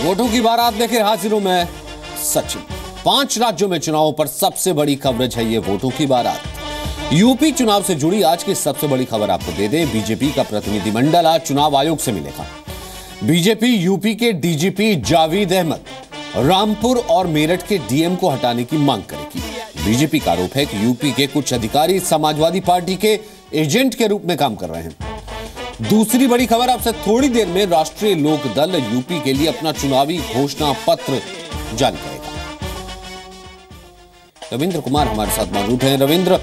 वोटों की बारात लेकर हाजिर हूं मैं सचिन। 5 राज्यों में चुनावों पर सबसे बड़ी कवरेज है ये वोटों की बारात। यूपी चुनाव से जुड़ी आज की सबसे बड़ी खबर आपको दे दें। बीजेपी का प्रतिनिधिमंडल आज चुनाव आयोग से मिलेगा। बीजेपी यूपी के डीजीपी जावेद अहमद, रामपुर और मेरठ के डीएम को हटाने की मांग करेगी। बीजेपी का आरोप है कि यूपी के कुछ अधिकारी समाजवादी पार्टी के एजेंट के रूप में काम कर रहे हैं। दूसरी बड़ी खबर आपसे थोड़ी देर में राष्ट्रीय लोक दल यूपी के लिए अपना चुनावी घोषणा पत्र जारी करेगा। रविंद्र कुमार हमारे साथ मौजूद हैं। रविंद्र,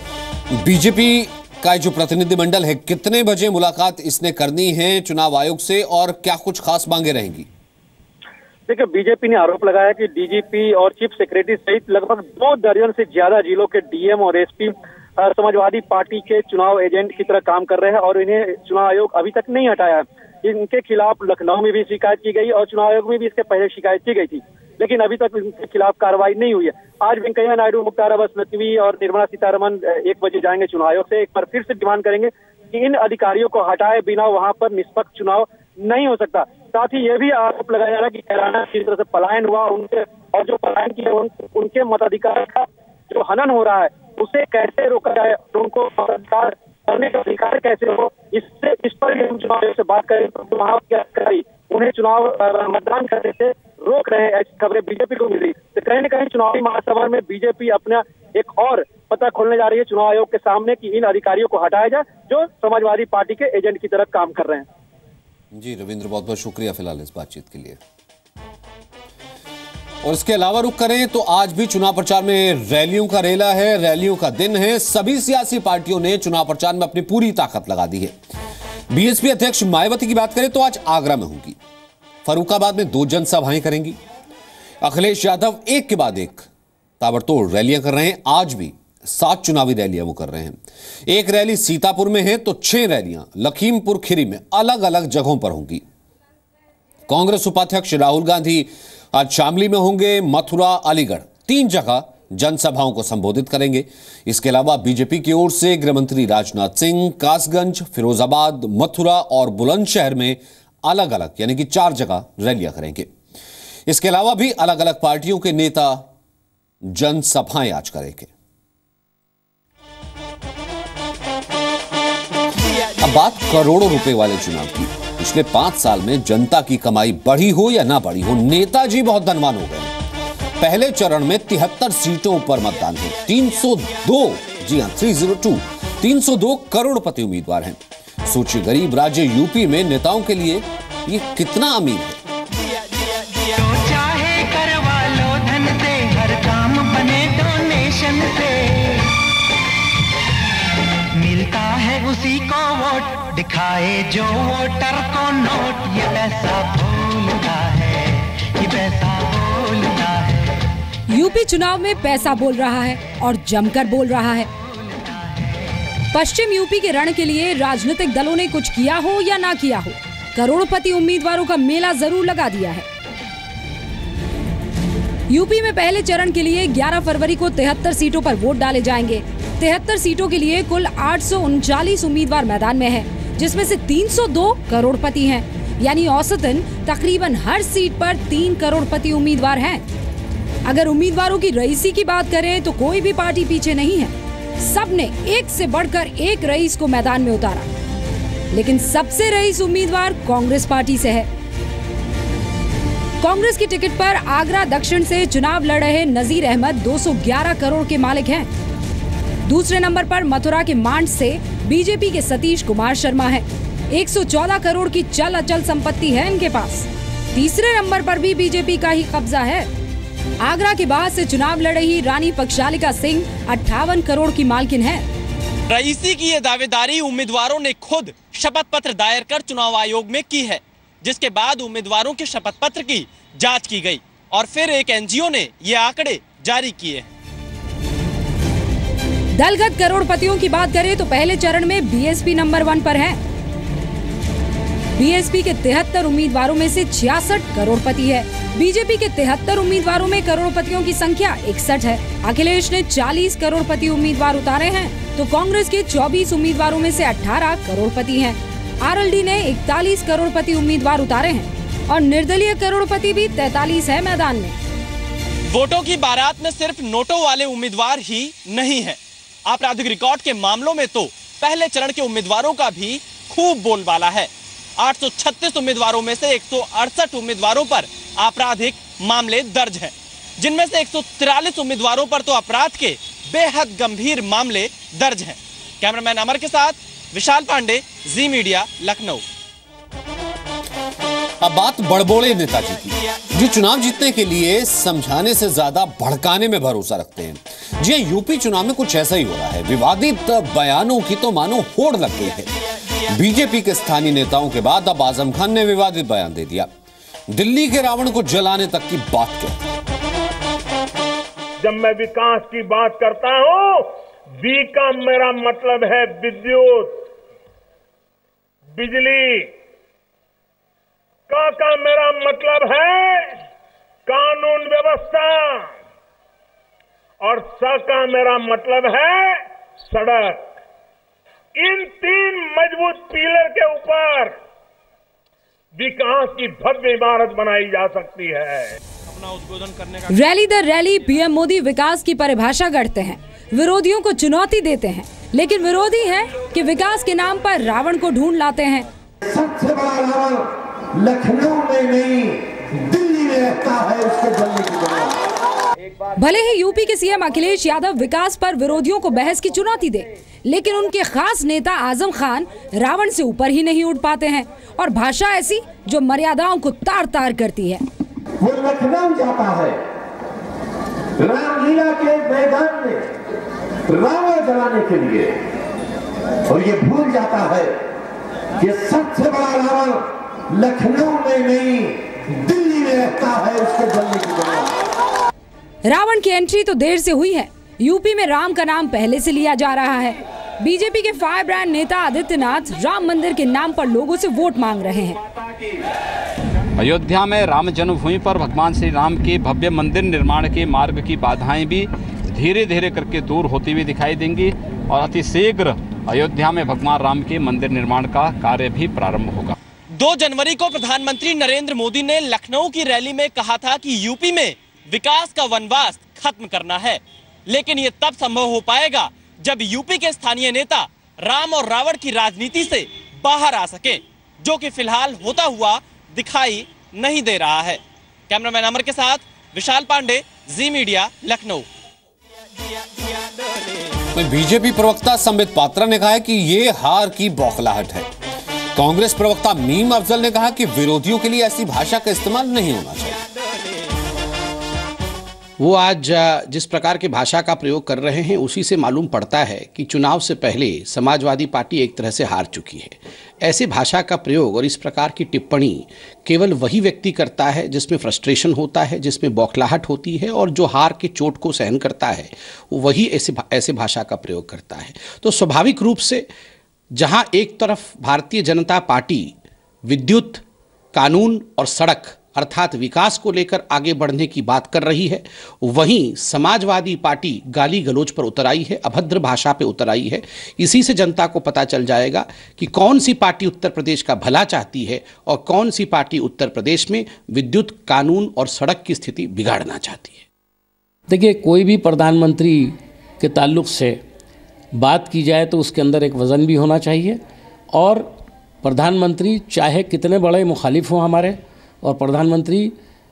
बीजेपी का जो प्रतिनिधिमंडल है, कितने बजे मुलाकात इसने करनी है चुनाव आयोग से और क्या कुछ खास मांगे रहेंगी? देखिए, बीजेपी ने आरोप लगाया कि डीजीपी और चीफ सेक्रेटरी सहित लगभग 2 दर्जन से ज्यादा जिलों के डीएम और एसपी समाजवादी पार्टी के चुनाव एजेंट की तरह काम कर रहे हैं और इन्हें चुनाव आयोग अभी तक नहीं हटाया। इनके खिलाफ लखनऊ में भी शिकायत की गई और चुनाव आयोग में भी इसके पहले शिकायत की गई थी, लेकिन अभी तक इनके खिलाफ कार्रवाई नहीं हुई है। आज वेंकैया नायडू, मुख्तार अब्बास नकवी और निर्मला सीतारमण 1 बजे जाएंगे चुनाव आयोग से। एक बार फिर से डिमांड करेंगे कि इन अधिकारियों को हटाए बिना वहां पर निष्पक्ष चुनाव नहीं हो सकता। साथ ही यह भी आरोप लगाया जा रहा है कि कैराना किस तरह से पलायन हुआ उनके, और जो पलायन किए उनके मताधिकार का जो हनन हो रहा है उसे कैसे रोका जाए, उनको मताधिकार करने का अधिकार कैसे हो, इस पर हम चुनाव आयोग से बात करें तो वहां के अधिकारी उन्हें चुनाव मतदान करने से रोक रहे हैं। ऐसी खबरें बीजेपी को मिल रही तो कहीं न कहीं चुनावी महासभा में बीजेपी अपना एक और पता खोलने जा रही है चुनाव आयोग के सामने कि इन अधिकारियों को हटाया जाए जो समाजवादी पार्टी के एजेंट की तरह काम कर रहे हैं। जी रविंद्र, बहुत बहुत शुक्रिया फिलहाल इस बातचीत के लिए। और इसके अलावा रुक करें तो आज भी चुनाव प्रचार में रैलियों का रेला है, रैलियों का दिन है। सभी सियासी पार्टियों ने चुनाव प्रचार में अपनी पूरी ताकत लगा दी है। बीएसपी अध्यक्ष मायावती की बात करें तो आज आगरा में होंगी, फर्रुखाबाद में 2 जनसभाएं करेंगी। अखिलेश यादव एक के बाद एक ताबड़तोड़ रैलियां कर रहे हैं। आज भी 7 चुनावी रैलियां वो कर रहे हैं। एक रैली सीतापुर में है तो 6 रैलियां लखीमपुर खीरी में अलग अलग जगहों पर होंगी। कांग्रेस उपाध्यक्ष राहुल गांधी आज शामली में होंगे, मथुरा, अलीगढ़ 3 जगह जनसभाओं को संबोधित करेंगे। इसके अलावा बीजेपी की ओर से गृहमंत्री राजनाथ सिंह कासगंज, फिरोजाबाद, मथुरा और बुलंदशहर में अलग अलग यानी कि 4 जगह रैलियां करेंगे। इसके अलावा भी अलग अलग पार्टियों के नेता जनसभाएं आज करेंगे। अब बात करोड़ों रुपए वाले चुनाव की। पिछले 5 साल में जनता की कमाई बढ़ी हो या ना बढ़ी हो, नेताजी बहुत धनवान हो गए। पहले चरण में 73 सीटों पर मतदान है। 302, जी हां 302, 302 करोड़पति उम्मीदवार हैं। सोचिए, गरीब राज्य यूपी में नेताओं के लिए ये कितना अमीर है। तो चाहे करवा लो धन से, हर काम बने डोनेशन से, मिलता है उसी को वोट, दिखाए जो वोटर को नोट। ये पैसा बोलता है, ये पैसा बोलता है। यूपी चुनाव में पैसा बोल रहा है और जमकर बोल रहा है। पश्चिम यूपी के रण के लिए राजनीतिक दलों ने कुछ किया हो या ना किया हो, करोड़पति उम्मीदवारों का मेला जरूर लगा दिया है। यूपी में पहले चरण के लिए 11 फरवरी को 73 सीटों पर वोट डाले जाएंगे। 73 सीटों के लिए कुल 839 उम्मीदवार मैदान में है, जिसमें से 302 करोड़पति हैं, यानी औसतन तकरीबन हर सीट पर 3 करोड़पति उम्मीदवार हैं। अगर उम्मीदवारों की रईसी की बात करें तो कोई भी पार्टी पीछे नहीं है। सबने एक से बढ़कर एक रईस को मैदान में उतारा, लेकिन सबसे रईस उम्मीदवार कांग्रेस पार्टी से है। कांग्रेस की टिकट पर आगरा दक्षिण से चुनाव लड़ रहे नजीर अहमद 211 करोड़ के मालिक हैं। दूसरे नंबर पर मथुरा के मांड से बीजेपी के सतीश कुमार शर्मा है। 114 करोड़ की चल अचल संपत्ति है इनके पास। तीसरे नंबर पर भी बीजेपी का ही कब्जा है। आगरा के बाद से चुनाव लड़ रही रानी पक्षालिका सिंह 58 करोड़ की मालकिन है। रईसी की ये दावेदारी उम्मीदवारों ने खुद शपथ पत्र दायर कर चुनाव आयोग में की है, जिसके बाद उम्मीदवारों के शपथ पत्र की जांच की गई और फिर एक एनजीओ ने ये आंकड़े जारी किए। दलगत करोड़पतियों की बात करें तो पहले चरण में बीएसपी नंबर 1 पर है। बीएसपी के 73 उम्मीदवारों में से 66 करोड़पति है। बीजेपी के 73 उम्मीदवारों में करोड़पतियों की संख्या 61 है। अखिलेश ने 40 करोड़पति उम्मीदवार उतारे हैं तो कांग्रेस के 24 उम्मीदवारों में से 18 करोड़पति हैं। आरएलडी ने 41 करोड़पति उम्मीदवार उतारे हैं। और निर्दलीय करोड़पति भी 43 है मैदान में। वोटों की बारात में सिर्फ नोटों वाले उम्मीदवार ही नहीं है। आपराधिक रिकॉर्ड के मामलों में तो पहले चरण के उम्मीदवारों का भी खूब बोलबाला है। 836 उम्मीदवारों में से 168 उम्मीदवारों पर आपराधिक मामले दर्ज हैं, जिनमें से 143 उम्मीदवारों पर तो अपराध के बेहद गंभीर मामले दर्ज हैं। कैमरामैन अमर के साथ विशाल पांडे, जी मीडिया, लखनऊ। अब बात बड़बोले नेताजी की, जो चुनाव जीतने के लिए समझाने से ज्यादा भड़काने में भरोसा रखते हैं। जी यूपी चुनाव में कुछ ऐसा ही हो रहा है। विवादित बयानों की तो मानो होड़ लग गई है। बीजेपी के स्थानीय नेताओं के बाद अब आजम खान ने विवादित बयान दे दिया। दिल्ली के रावण को जलाने तक की बात कहते हैं। जब मैं विकास की बात करता हूं, वी का मेरा मतलब है विद्युत, बिजली का मेरा मतलब है कानून व्यवस्था, और स का मेरा मतलब है सड़क। इन 3 मजबूत पिलर के ऊपर विकास की भव्य इमारत बनाई जा सकती है। अपना उद्बोधन करने का रैली दर रैली पीएम मोदी विकास की परिभाषा गढ़ते हैं, विरोधियों को चुनौती देते हैं, लेकिन विरोधी हैं कि विकास के नाम पर रावण को ढूंढ लाते हैं। सबसे बड़ा रावण लखनऊ में नहीं, दिल्ली में रहता है, उसको जलने की जरूरत। भले ही यूपी के सीएम अखिलेश यादव विकास पर विरोधियों को बहस की चुनौती दे, लेकिन उनके खास नेता आजम खान रावण से ऊपर ही नहीं उठ पाते हैं, और भाषा ऐसी जो मर्यादाओं को तार तार करती है। वो लखनऊ जाता है, रामलीला के मैदान में रावण जलाने के लिए, और ये भूल जाता है कि सबसे बड़ा रावण लखनऊ में नहीं, दिल्ली में रहता है, उसको जलने की जरूरत। रावण की एंट्री तो देर से हुई है। यूपी में राम का नाम पहले से लिया जा रहा है। बीजेपी के फायर ब्रांड नेता आदित्यनाथ राम मंदिर के नाम पर लोगों से वोट मांग रहे हैं। अयोध्या में राम जन्मभूमि पर भगवान श्री राम के भव्य मंदिर निर्माण के मार्ग की बाधाएं भी धीरे धीरे करके दूर होती हुई दिखाई देंगी, और अतिशीघ्र अयोध्या में भगवान राम के मंदिर निर्माण का कार्य भी प्रारंभ होगा। 2 जनवरी को प्रधानमंत्री नरेंद्र मोदी ने लखनऊ की रैली में कहा था कि यूपी में विकास का वनवास खत्म करना है, लेकिन ये तब संभव हो पाएगा जब यूपी के स्थानीय नेता राम और रावण की राजनीति से बाहर आ सके, जो कि फिलहाल होता हुआ दिखाई नहीं दे रहा है। कैमरामैन अमर के साथ विशाल पांडे, जी मीडिया, लखनऊ। बीजेपी प्रवक्ता संबित पात्रा ने कहा है कि ये हार की बौखलाहट है। कांग्रेस प्रवक्ता मीम अफजल ने कहा कि विरोधियों के लिए ऐसी भाषा का इस्तेमाल नहीं होना चाहिए। वो आज जिस प्रकार की भाषा का प्रयोग कर रहे हैं, उसी से मालूम पड़ता है कि चुनाव से पहले समाजवादी पार्टी एक तरह से हार चुकी है। ऐसे भाषा का प्रयोग और इस प्रकार की टिप्पणी केवल वही व्यक्ति करता है जिसमें फ्रस्ट्रेशन होता है, जिसमें बौखलाहट होती है, और जो हार के चोट को सहन करता है वही ऐसे भाषा का प्रयोग करता है। तो स्वाभाविक रूप से जहां एक तरफ भारतीय जनता पार्टी विद्युत, कानून और सड़क अर्थात विकास को लेकर आगे बढ़ने की बात कर रही है, वहीं समाजवादी पार्टी गाली गलौज पर उतर आई है, अभद्र भाषा पे उतर आई है। इसी से जनता को पता चल जाएगा कि कौन सी पार्टी उत्तर प्रदेश का भला चाहती है और कौन सी पार्टी उत्तर प्रदेश में विद्युत, कानून और सड़क की स्थिति बिगाड़ना चाहती है। देखिए, कोई भी प्रधानमंत्री के ताल्लुक से बात की जाए तो उसके अंदर एक वज़न भी होना चाहिए, और प्रधानमंत्री चाहे कितने बड़े मुखालिफ हों हमारे, और प्रधानमंत्री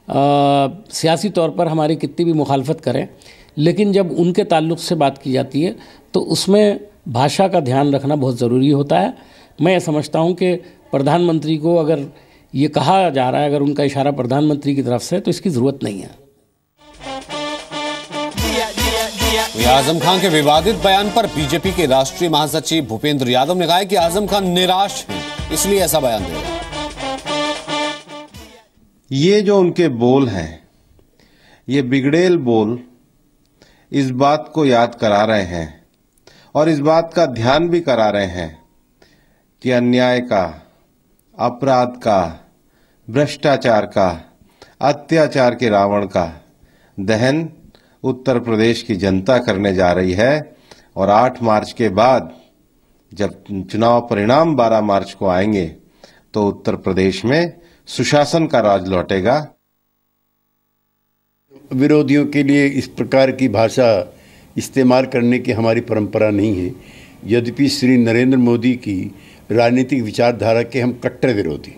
सियासी तौर पर हमारी कितनी भी मुखालफत करें, लेकिन जब उनके ताल्लुक से बात की जाती है तो उसमें भाषा का ध्यान रखना बहुत ज़रूरी होता है। मैं समझता हूं कि प्रधानमंत्री को अगर ये कहा जा रहा है, अगर उनका इशारा प्रधानमंत्री की तरफ से, तो इसकी ज़रूरत नहीं है। आजम खान के विवादित बयान पर बीजेपी के राष्ट्रीय महासचिव भूपेंद्र यादव ने कहा है कि आजम खान निराश हैं, इसलिए ऐसा बयान दे रहे हैं। ये जो उनके बोल हैं, ये बिगड़ेल बोल इस बात को याद करा रहे हैं और इस बात का ध्यान भी करा रहे हैं कि अन्याय का, अपराध का, भ्रष्टाचार का, अत्याचार के रावण का दहन उत्तर प्रदेश की जनता करने जा रही है। और 8 मार्च के बाद जब चुनाव परिणाम 12 मार्च को आएंगे तो उत्तर प्रदेश में सुशासन का राज लौटेगा। विरोधियों के लिए इस प्रकार की भाषा इस्तेमाल करने की हमारी परंपरा नहीं है। यद्यपि श्री नरेंद्र मोदी की राजनीतिक विचारधारा के हम कट्टर विरोधी